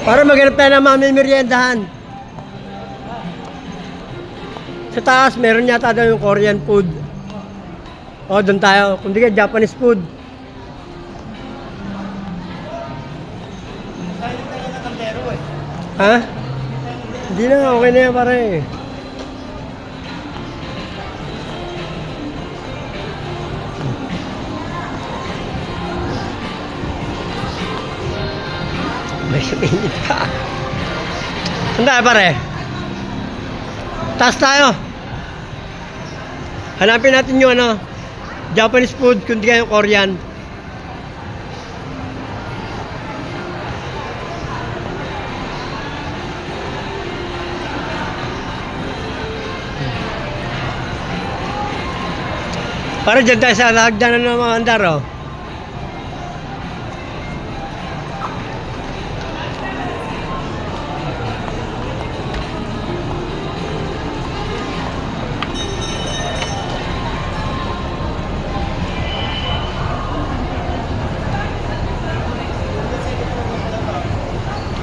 Para maghanap tayo ng mamimeriendahan. Sa taas, meron yata daw yung Korean food. O, doon tayo. Kung di ka, Japanese food. Ha? Hindi na, okay na yan pare. May init ka. Saan tayo pare? Taas tayo. Hanapin natin yung ano, Japanese food, kundi kayo Korean. Para dyan tayo sa hagdanan ng mga andar, oh.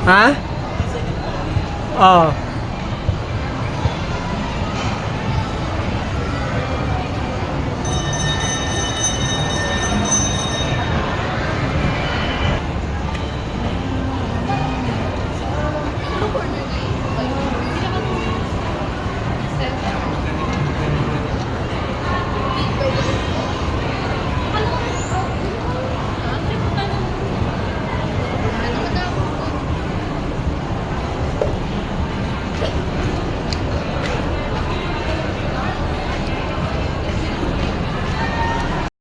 Ha? Oo.